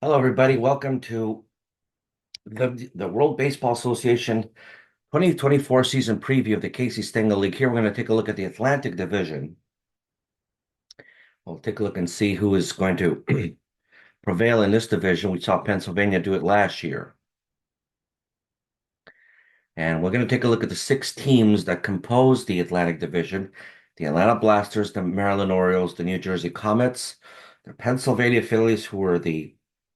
Hello, everybody. Welcome to the World Baseball Association 2024 season preview of the Casey Stengel League. Here, we're going to take a look at the Atlantic Division. We'll take a look and see who is going to prevail in this division. We saw Pennsylvania do it last year. And we're going to take a look at the six teams that compose the Atlantic Division: the Atlanta Blasters, the Maryland Orioles, the New Jersey Comets, the Pennsylvania Phillies, who are the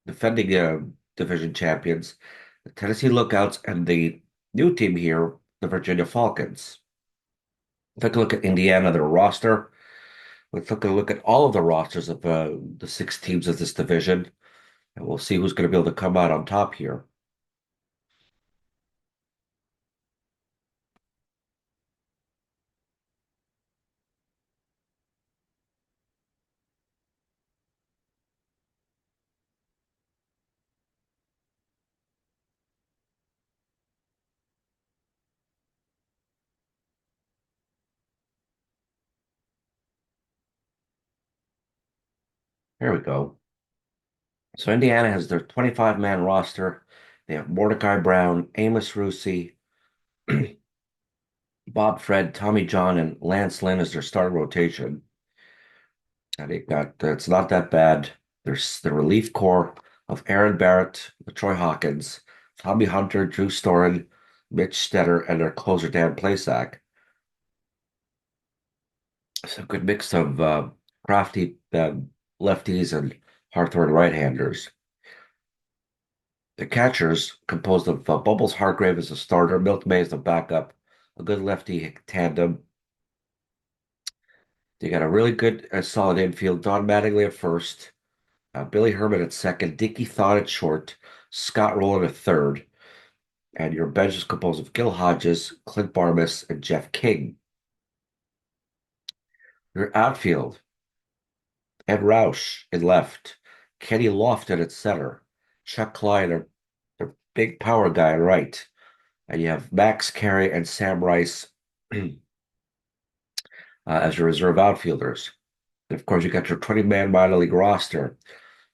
defending division champions, the Tennessee Lookouts, and the new team here, the Virginia Falcons. Take a look at Indiana, their roster. Let's take a look at all of the rosters of the six teams of this division, and we'll see who's going to be able to come out on top here. Here we go. So Indiana has their 25-man roster. They have Mordecai Brown, Amos Russi, Bob Fred, Tommy John, and Lance Lynn as their starting rotation. And they got it's not that bad. There's the relief corps of Aaron Barrett, Troy Hawkins, Tommy Hunter, Drew Storen, Mitch Stetter, and their closer Dan Plesac. It's a good mix of crafty lefties and hard-throwing right-handers. The catchers, composed of Bubbles Hargrave as a starter, Milt May as the backup, a good lefty tandem. They got a really good, solid infield. Don Mattingly at first, Billy Herman at second, Dickie Thon at short, Scott Rowland at third, and your bench is composed of Gil Hodges, Clint Barmas, and Jeff King. Your outfield, Ed Roush in left, Kenny Lofton at center, Chuck Klein, a big power guy at right, and you have Max Carey and Sam Rice as your reserve outfielders. And of course, you got your 20-man minor league roster.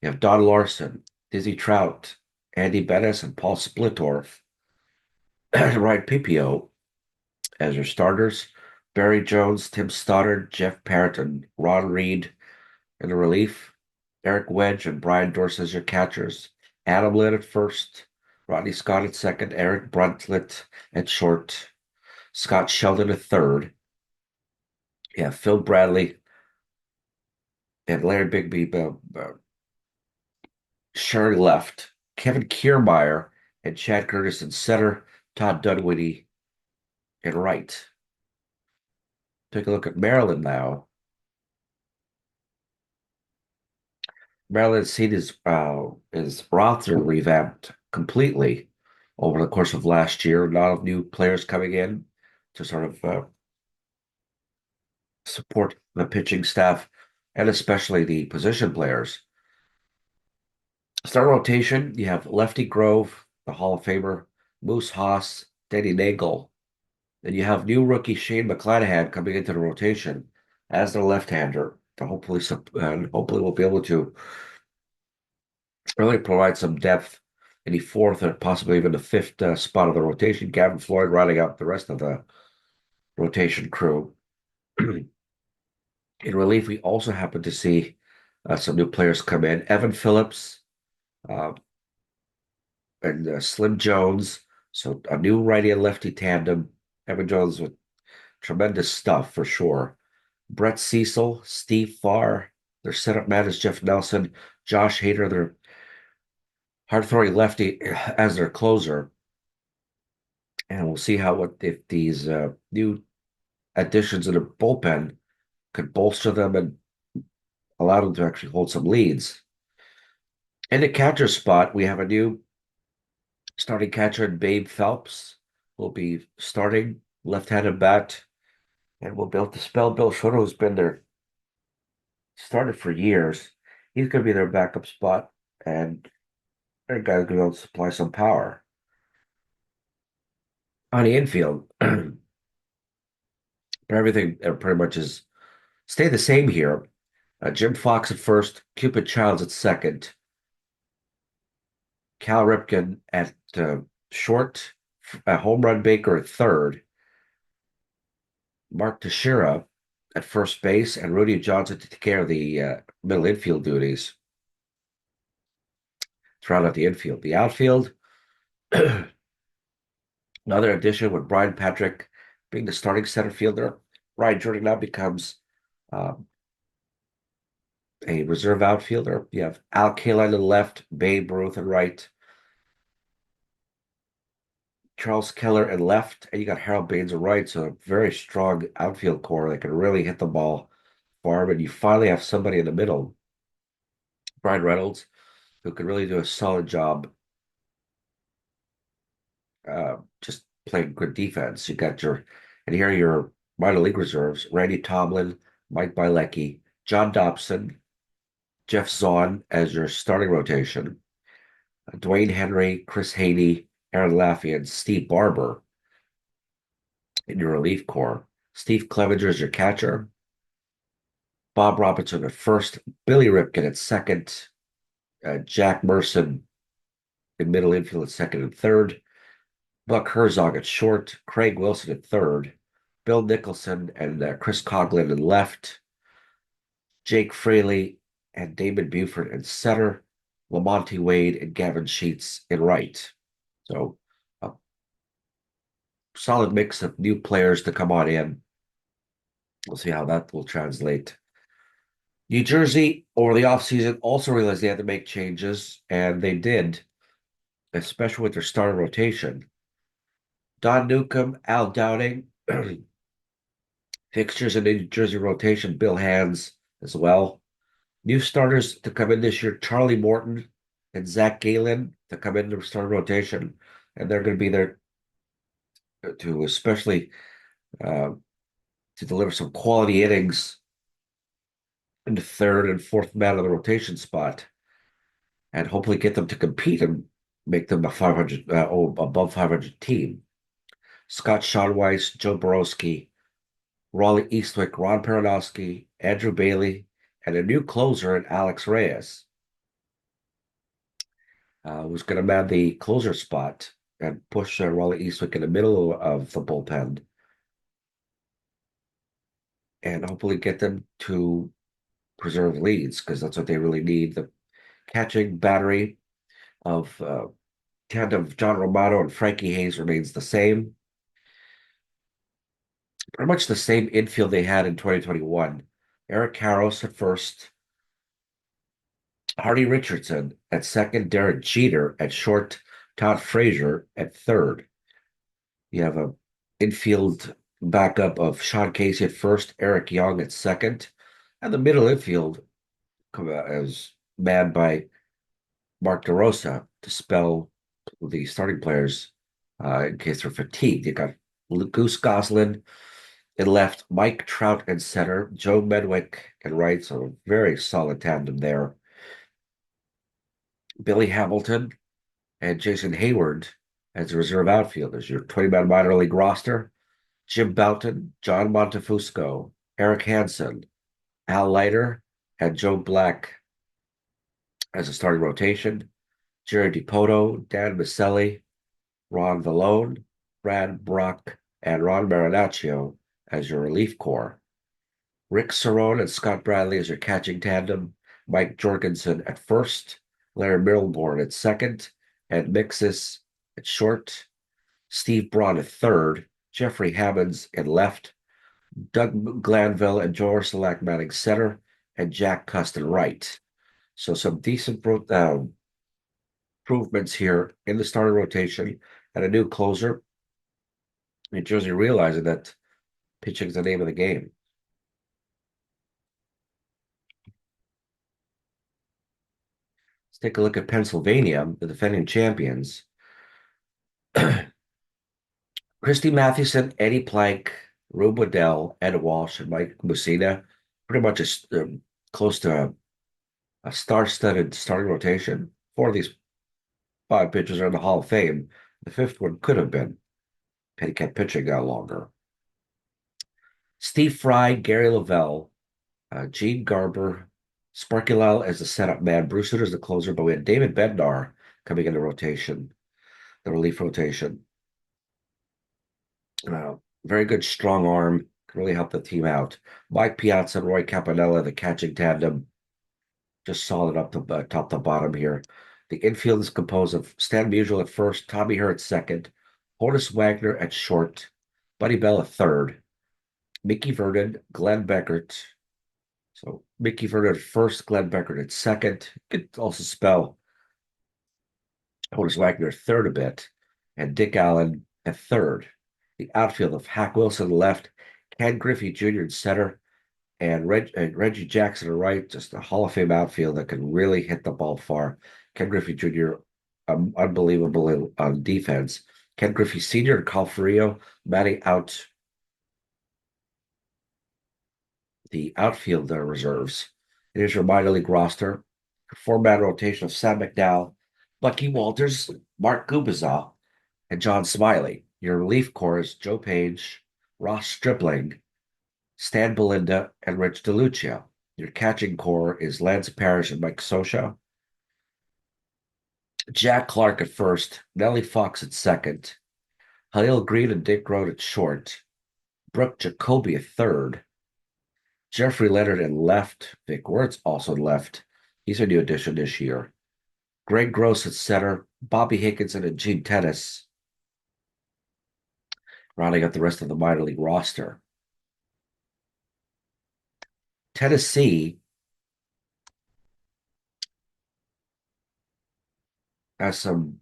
You have Don Larson, Dizzy Trout, Andy Bettis, and Paul Splitorf. Ryan Pipio as your starters. Barry Jones, Tim Stoddard, Jeff Parrott, and Ron Reed in the relief. Eric Wedge and Brian Dorsey as your catchers. Adam Litt at first. Rodney Scott at second. Eric Bruntlett at short. Scott Sheldon at third. Yeah, Phil Bradley and Larry Bigby Sherry left. Kevin Kiermaier and Chad Curtis in center. Todd Dunwity in right. Take a look at Maryland now. Maryland's seen his roster revamped completely over the course of last year. A lot of new players coming in to sort of support the pitching staff and especially the position players. Start rotation, you have Lefty Grove, the Hall of Famer, Moose Haas, Danny Nagel. Then you have new rookie Shane McClanahan coming into the rotation as their left-hander to hopefully we'll be able to really provide some depth in the fourth and possibly even the fifth spot of the rotation. Gavin Floyd riding out the rest of the rotation crew. In relief, we also happen to see some new players come in. Evan Phillips uh, and Slim Jones. So a new righty and lefty tandem. Evan Jones with tremendous stuff for sure. Brett Cecil, Steve Farr. Their setup man is Jeff Nelson. Josh Hader, their hard-throwing lefty, as their closer. And we'll see what if these new additions in the bullpen could bolster them and allow them to actually hold some leads. In the catcher spot, we have a new starting catcher in Babe Phelps. Will be starting left-handed bat, and we'll be able to spell Bill Schroeder, who's been their started for years. He's going to be their backup spot, and their guy's going to be able to supply some power. On the infield, but everything pretty much is stay the same here. Jim Fox at first, Cupid Childs at second, Cal Ripken at short, home run Baker at third, Mark Teixeira at first base, and Rudy Johnson to take care of the middle infield duties to round out the infield. The outfield, another addition with Brian Patrick being the starting center fielder. Ryan Jordan now becomes um, a reserve outfielder. You have Al Kaline on the left, Babe Ruth and right, Charles Keller and left, and you got Harold Baines and right. So a very strong outfield core that can really hit the ball far. And you finally have somebody in the middle, Brian Reynolds, who can really do a solid job just playing good defense. You got your, and here are your minor league reserves: Randy Tomlin, Mike Bilecki, John Dobson, Jeff Zahn as your starting rotation, Dwayne Henry, Chris Haney, Aaron Laffey, and Steve Barber in your relief corps. Steve Clevenger is your catcher. Bob Robinson at first, Billy Ripken at second, Jack Merson in middle infield at second and third, Buck Herzog at short, Craig Wilson at third, Bill Nicholson and Chris Coughlin in left, Jake Fraley and Damon Buford in center, Lamonte Wade and Gavin Sheets in right. So a solid mix of new players to come on in. We'll see how that will translate. New Jersey, over the offseason, also realized they had to make changes, and they did, especially with their starting rotation. Don Newcomb, Al Downing, fixtures in the New Jersey rotation, Bill Hands as well. New starters to come in this year, Charlie Morton and Zach Galen to come into the starting rotation, and they're going to be there to especially uh, to deliver some quality innings in the third and fourth man of the rotation spot, and hopefully get them to compete and make them a 500 above 500 team. Scott Schonweiss, Joe Borowski, Raleigh Eastwick, Ron Perenowski, Andrew Bailey, and a new closer in Alex Reyes, who's going to man the closer spot and push Raleigh Eastwick in the middle of the bullpen and hopefully get them to preserve leads because that's what they really need. The catching battery of tandem of John Romano and Frankie Hayes remains the same. Pretty much the same infield they had in 2021. Eric Karros at first, Hardy Richardson at second, Derek Jeter at short, Todd Frazier at third. You have a infield backup of Sean Casey at first, Eric Young at second, and the middle infield as manned by Mark DeRosa to spell the starting players in case they're fatigued. You got Goose Goslin in left, Mike Trout in center, Joe Medwick in right, so a very solid tandem there. Billy Hamilton and Jason Hayward as reserve outfielders. Your 20-man minor league roster: Jim Bouton, John Montefusco, Eric Hansen, Al Leiter, and Joe Black as a starting rotation. Jerry DiPoto, Dan Maselli, Ron Vallone, Brad Brock, and Ron Marinaccio as your relief corps. Rick Cerrone and Scott Bradley as your catching tandem. Mike Jorgensen at first, Larry Milborn at second, and Mixis at short. Steve Braun at third, Jeffrey Hammonds in left, Doug Glanville and George Selak Manning center, and Jack Custon right. So some decent improvements here in the starting rotation and a new closer. New Jersey realizing that pitching is the name of the game. Let's take a look at Pennsylvania, the defending champions. Christy Mathewson, Eddie Plank, Rube Waddell, Ed Walsh, and Mike Mussina. Pretty much close to a star-studded starting rotation. Four of these five pitchers are in the Hall of Fame. The fifth one could have been had he kept pitching out longer. Steve Fry, Gary Lavelle, Gene Garber, Sparky Lyle as the setup man, Bruce Sutter as the closer, but we had David Bednar coming into the relief rotation. Very good strong arm, can really help the team out. Mike Piazza and Roy Campanella, the catching tandem, just solid up to top to bottom here. The infield is composed of Stan Musial at first, Tommy Herr at second, Honus Wagner at short, Buddy Bell at third, Mickey Vernon, Glenn Beckert. So Mickey Vernon at first, Glenn Beckert at second. You could also spell Honus Wagner at third a bit, and Dick Allen at third. The outfield of Hack Wilson left, Ken Griffey Jr. in center, and Reggie Jackson at right, just a Hall of Fame outfield that can really hit the ball far. Ken Griffey Jr., unbelievable on defense. Ken Griffey Sr. and Carl Furio matting out the outfield reserves. It is your minor league roster. Four-man rotation of Sam McDowell, Bucky Walters, Mark Gubicza, and John Smiley. Your relief corps is Joe Page, Ross Stripling, Stan Belinda, and Rich DeLucia. Your catching core is Lance Parrish and Mike Scioscia. Jack Clark at first, Nellie Fox at second, Halil Green and Dick Groat at short, Brooke Jacoby at third, Jeffrey Leonard at left, Vic Wertz also left. He's a new addition this year. Greg Gross at center, Bobby Higginson and Gene Tennis, rounding out the rest of the minor league roster. Tennessee has some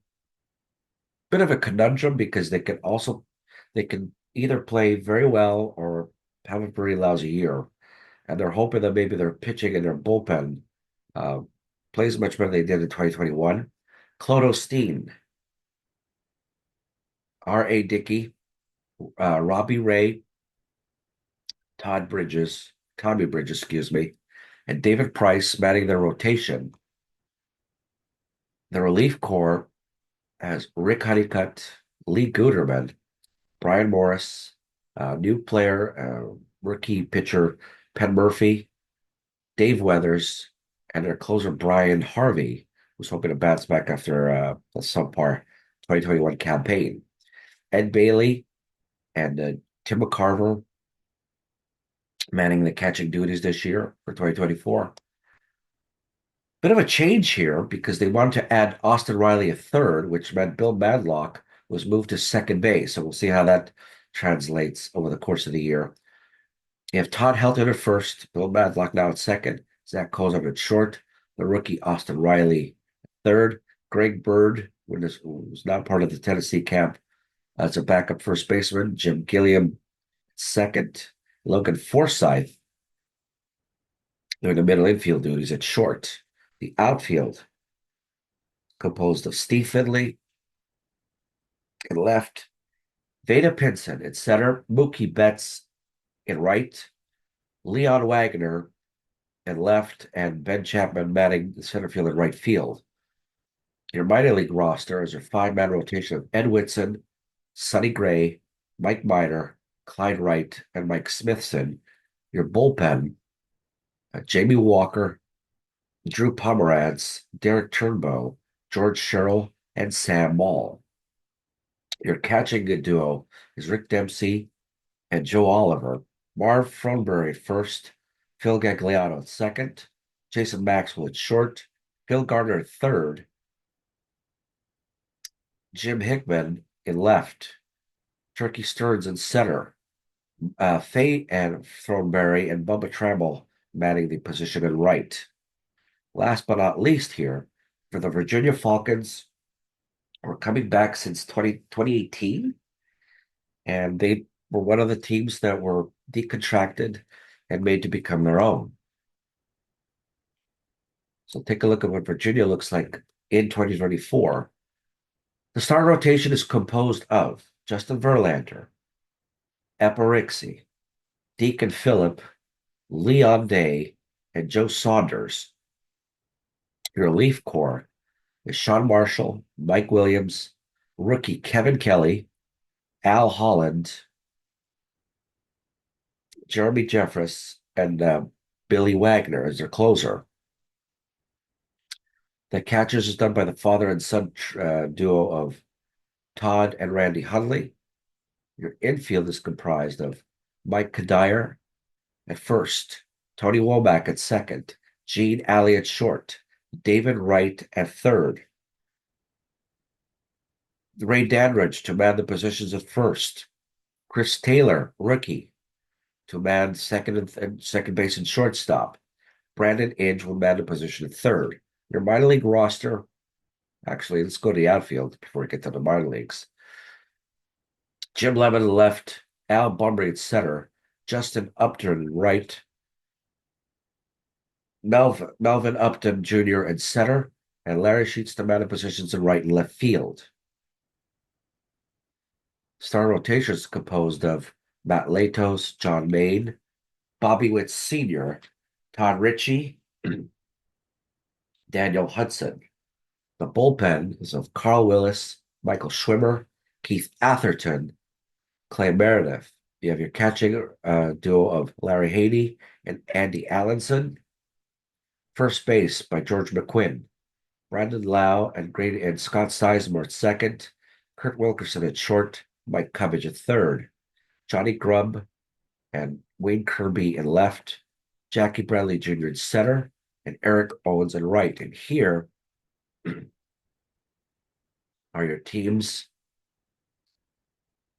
bit of a conundrum because they can either play very well or have a pretty lousy year. And they're hoping that maybe their pitching and their bullpen uh, plays much better than they did in 2021. Clodo Steen, R.A. Dickey, Robbie Ray, Tommy Bridges, excuse me, and David Price manning their rotation. The relief corps has Rick Honeycutt, Lee Guterman, Brian Morris, new player, rookie pitcher Penn Murphy, Dave Weathers, and their closer Brian Harvey, who's hoping to bounce back after a subpar 2021 campaign. Ed Bailey and Tim McCarver manning the catching duties this year for 2024. Bit of a change here because they wanted to add Austin Riley at third, which meant Bill Madlock was moved to second base. So we'll see how that translates over the course of the year. You have Todd Helton at first, Bill Madlock now at second, Zach Kozar at short, the rookie Austin Riley at third, Greg Bird, who's not part of the Tennessee camp, as a backup first baseman, Jim Gilliam second, Logan Forsythe doing the middle infield duties at short. The outfield composed of Steve Finley in left, Veda Pinson at center, Mookie Betts in right, Leon Wagner in left, and Ben Chapman manning the center field and right field. Your minor league roster is your five-man rotation of Ed Whitson, Sonny Gray, Mike Miner, Clyde Wright, and Mike Smithson. Your bullpen, Jamie Walker, Drew Pomeranz, Derek Turnbow, George Sherrill, and Sam Maul. Your catching duo is Rick Dempsey and Joe Oliver. Marv Fronberry at first, Phil Gagliano at second, Jason Maxwell at short, Phil Gardner at third, Jim Hickman in left, Turkey Stearns in center, Faye and Thornberry and Bubba Trammell manning the position in right. Last but not least here, for the Virginia Falcons, were coming back since 2018, and they were one of the teams that were decontracted and made to become their own. So take a look at what Virginia looks like in 2024. The starting rotation is composed of Justin Verlander, Eparixi, Deacon Phillip, Leon Day, and Joe Saunders. Your relief corps is Sean Marshall, Mike Williams, rookie Kevin Kelly, Al Holland, Jeremy Jeffress, and Billy Wagner as their closer. The catchers is done by the father and son duo of Todd and Randy Hundley. Your infield is comprised of Mike Kadire at first, Tony Womack at second, Gene Alley at short, David Wright at third, Ray Danridge to man the positions at first, Chris Taylor, rookie, to man and second base and shortstop. Brandon Inge will man the position at third. Your minor league roster, actually, let's go to the outfield before we get to the minor leagues. Jim Lemon left, Al Bunbury at center, Justin Upton right, Melvin Upton Jr. at center, and Larry Sheets to man the positions in right and left field. Star rotation is composed of Matt Latos, John Maine, Bobby Witt Sr., Todd Ritchie, Daniel Hudson. The bullpen is of Carl Willis, Michael Schwimmer, Keith Atherton, Clay Meredith. You have your catching duo of Larry Haney and Andy Allenson. First base by George McQuinn, Brandon Lau and Scott Sizemore at second, Kurt Wilkerson at short, Mike Cubbage at third, Johnny Grubb and Wayne Kirby in left, Jackie Bradley Jr. in center, and Eric Owens in right. And here are your teams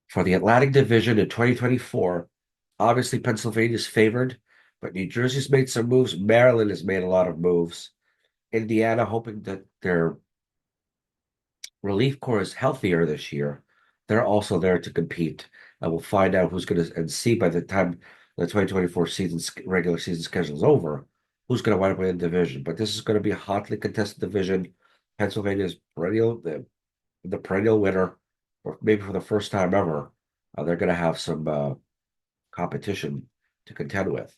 for the Atlantic Division in 2024. Obviously, Pennsylvania's favored, but New Jersey's made some moves. Maryland has made a lot of moves. Indiana hoping that their relief corps is healthier this year. They're also there to compete. And we'll find out who's going to and see by the time the 2024 regular season schedule is over, who's going to wind up in the division. But this is going to be a hotly contested division. Pennsylvania's the perennial winner, or maybe for the first time ever, they're going to have some competition to contend with.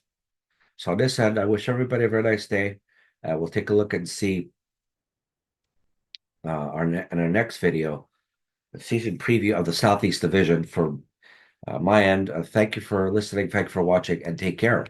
So on this end, I wish everybody a very nice day. We'll take a look and see in our next video, a season preview of the Southeast Division from my end. Thank you for listening. Thank you for watching, and take care.